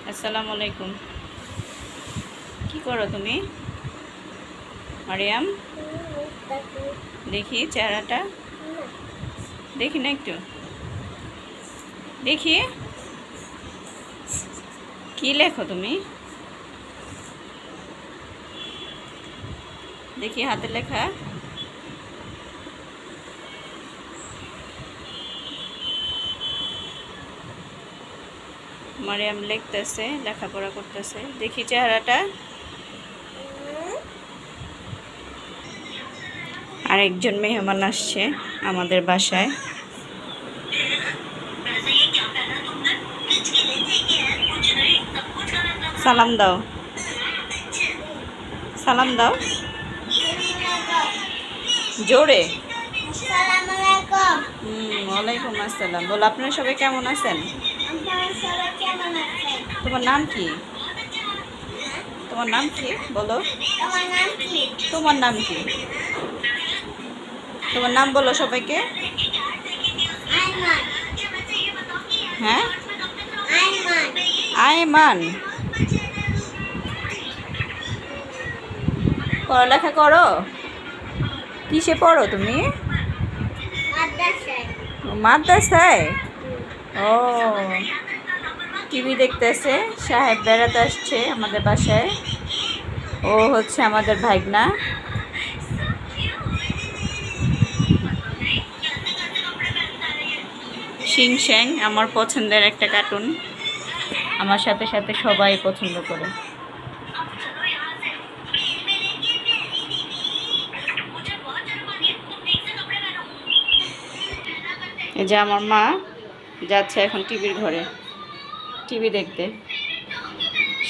আসসালামু আলাইকুম। কি করো তুমি মারিয়াম? দেখি চেহারাটা, দেখি না একটু, দেখি কি লেখো তুমি, দেখি হাতে লেখা। মারিয়াম লিখতেছে, লেখাপড়া করতেছে, দেখি চেহারাটা। আরেকজন মেহমান আসছে আমাদের বাসায়। সালাম দাও, সালাম দাও জোরে। ওয়ালাইকুম আসসালাম। বলো, আপনারা সবাই কেমন আছেন? তোমার নাম কি? তোমার নাম কি বলো? তোমার নাম কি? তোমার নাম বলো সবাইকে। হ্যাঁ, আয়মান। পড়ালেখা করো? কিসে পড়ো তুমি? মাদ্রাসায়। ও, টিভি দেখতেছে। সাহেব বেড়াতে আসছে আমাদের বাসায়। ও হচ্ছে আমাদের ভাইগনা। শিং শ্যাং আমার পছন্দের একটা কার্টুন, আমার সাথে সাথে সবাই পছন্দ করে। এই যে আমার মা যাচ্ছে এখন টিভির ঘরে, টিভি দেখতে।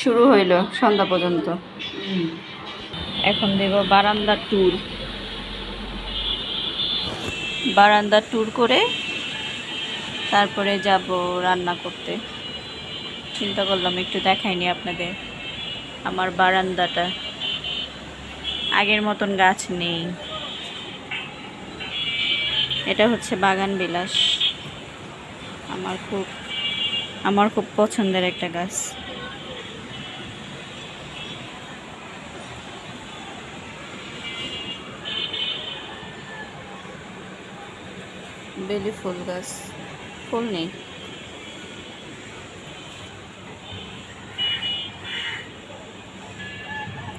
শুরু হইল সন্ধ্যা পর্যন্ত। এখন দেব বারান্দা ট্যুর। বারান্দা ট্যুর করে তারপরে যাব রান্না করতে। চিন্তা করলাম একটু দেখাইনি আপনাদের আমার বারান্দাটা। আগের মতন গাছ নেই। এটা হচ্ছে বাগান বিলাস, আমার খুব পছন্দের একটা গাছ। বেলি ফুল গাছ, ফুল নেই।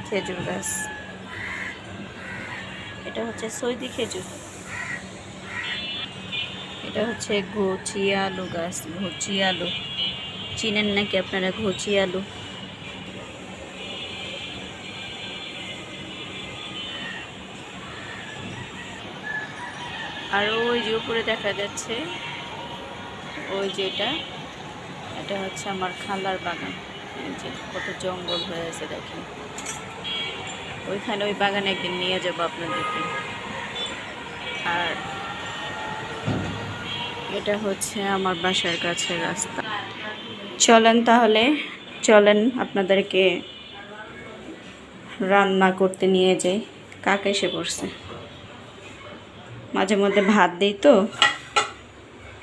খেজুর গাছ, এটা হচ্ছে সৌদি খেজুর। এটা হচ্ছে ঘুচি আলু গাছ। ঘুচি আলু চিনেন নাকি আপনারা? ঘুচি আলু। আর ওই যে উপরে দেখা যাচ্ছে, ওই যেটা, এটা হচ্ছে আমার খালার বাগান। এই যে কত জঙ্গল হয়ে আছে দেখেন। ওইখানে ওই বাগানে একদিন নিয়ে যাবো আপনাদেরকে। আর এটা হচ্ছে আমার বাসার কাছে রাস্তা। চলেন তাহলে, চলেন আপনাদেরকে রান্না করতে নিয়ে যাই। কাক এসে পড়ছে, মাঝে মধ্যে ভাত দিই তো,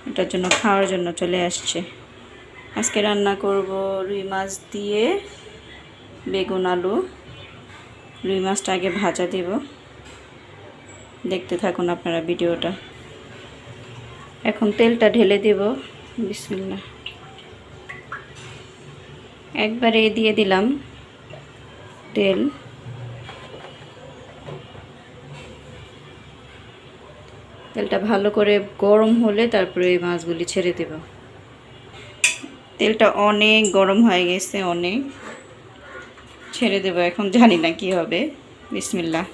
এটার জন্য খাওয়ার জন্য চলে আসছে। আজকে রান্না করব রুই মাছ দিয়ে বেগুন আলু। রুই মাছটা আগে ভাজা দেব, দেখতে থাকুন আপনারা ভিডিওটা। এখন তেলটা ঢেলে দেব। বিসমিল্লাহ। একবারে দিয়ে দিলাম তেল। তেলটা ভালো করে গরম হলে তারপরে এই মাছগুলি ছেড়ে দেব। তেলটা অনেক গরম হয়ে গেছে, অনেক। ছেড়ে দেব এখন, জানি না কি হবে। বিসমিল্লাহ।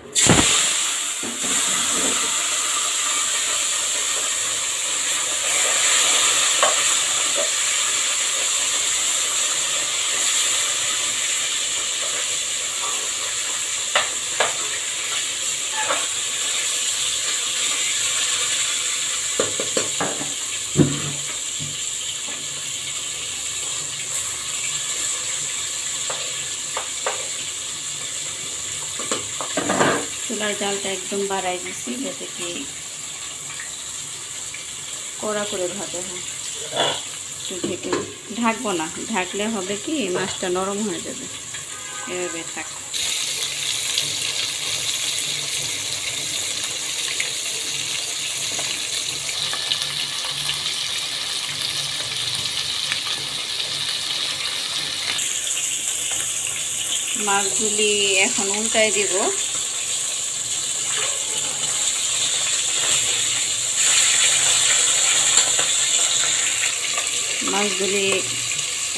চুলার জালটা একদম বাড়াই দিছি, যাতে কি কড়া করে ভাজা হয়। একটু ঢাকবো না, ঢাকলে হবে কি মাছটা নরম হয়ে যাবে। এভাবে থাক। মাছগুলি এখন উল্টায় দিব। মাছগুলি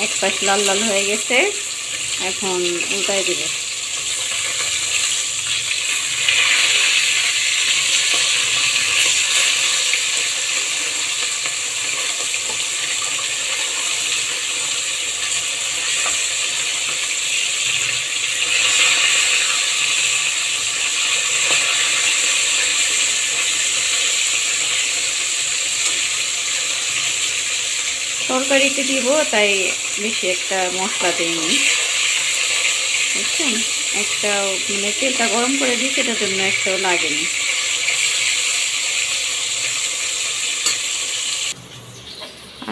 এক পাশ লাল লাল হয়ে গেছে, এখন উল্টায় দিব। তরকারিতে দিব তাই বেশি একটা মশলা দিইনি, বুঝছেন। একটাও মানে তেলটা গরম করে দিই, সেটার জন্য একটাও লাগেনি।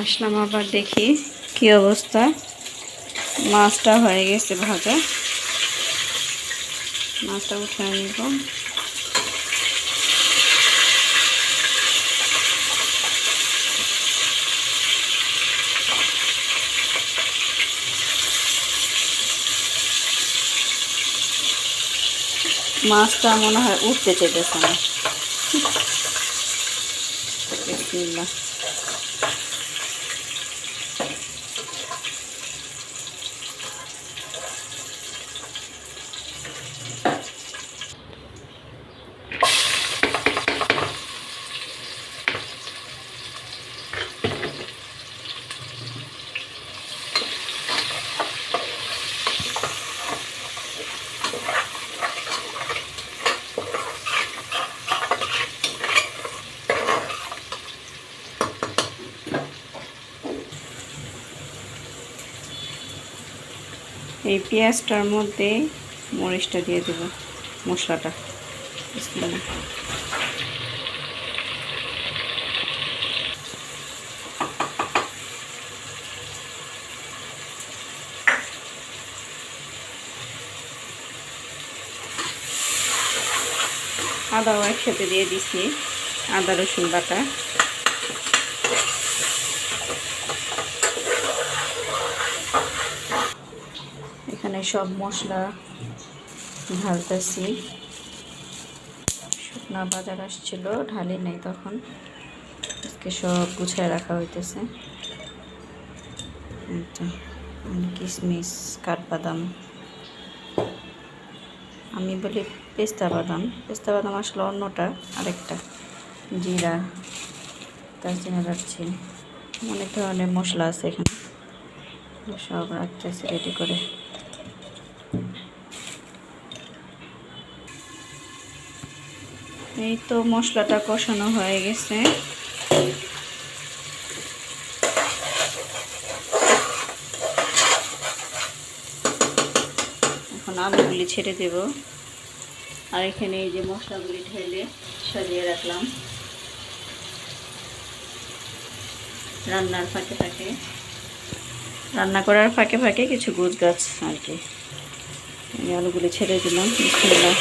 আসলাম আবার দেখি কি অবস্থা। মাছটা হয়ে গেছে ভাজা, মাছটা উঠিয়ে নিব। মাছটা মনে হয় উঠতে চেয়েছে না। বিসমিল্লাহ। এই পেঁয়াজটার মধ্যে মরিচটা দিয়ে দেব, মশলাটা। বিসমিল্লাহ। আদাও একসাথে দিয়ে দিচ্ছি, আদা রসুন বাটা। এখানে সব মশলা ঢালতেছি। শুকনা বাজার আসছিল, ঢালি নেই তখন, আজকে সব গুছায় রাখা হইতেছে। কিশমিশ, কাঠবাদাম, আমি বলি পেস্তা বাদাম। পেস্তা বাদাম আসলে অন্যটা, আরেকটা। জিরা, দারচিনি রাখছি, অনেক ধরনের মশলা আছে এখানে, সব রাখতেছি রেডি করে। এই তো মশলাটা কষানো হয়ে গেছে। এখন আলুগুলি ছেড়ে দেব। আর এখানে এই যে মশলাগুলি ঢেলে সাজিয়ে রাখলাম রান্নার ফাঁকে ফাঁকে, রান্না করার ফাঁকে ফাঁকে কিছু গোছ গাছ আর কি। এই আলুগুলি ছেড়ে দিলাম। বিসমিল্লাহ।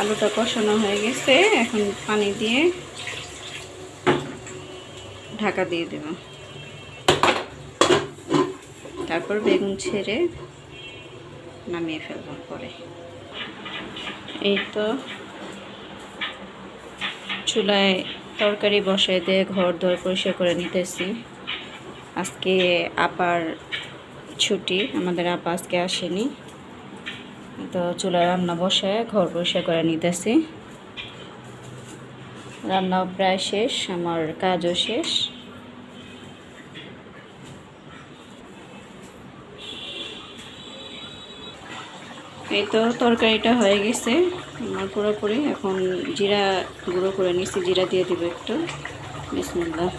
আলুটা কষানো হয়ে গেছে, এখন পানি দিয়ে ঢাকা দিয়ে দেব। তারপর বেগুন ছেড়ে নামিয়ে ফেলব পরে। এই তো চুলায় তরকারি বসাই দিয়ে ঘর দর পরিষ্কার করে নিতেছি। আজকে আপার ছুটি, আমাদের আপা আজকে আসেনি, তো চুলায় রান্না বসায় ঘর পরিষ্কার করে নিতেছি। রান্নাও প্রায় শেষ, আমার কাজও শেষ। এই তো তরকারিটা হয়ে গেছে আমার পুরোপুরি। এখন জিরা গুঁড়ো করে নিচ্ছি, জিরা দিয়ে দিব একটু। বিসমিল্লাহ।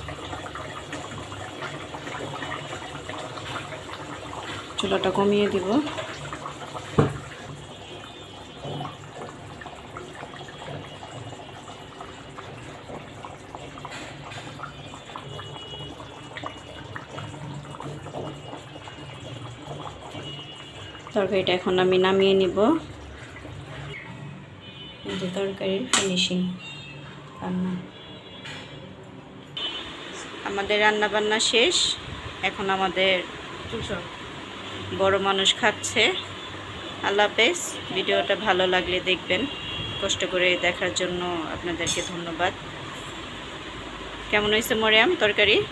চুলাটা কমিয়ে দিব। তরকারিটা এখন আমি নামিয়ে নিব। এই যে তরকারির ফিনিশিং রান্না, আমাদের রান্না বান্না শেষ। এখন আমাদের বড় মানুষ খাচ্ছে। আল্লাহ হাফেজ। ভিডিওটা ভালো লাগলে দেখবেন, কষ্ট করে দেখার জন্য আপনাদেরকে ধন্যবাদ। কেমন হয়েছে মরিয়াম তরকারি?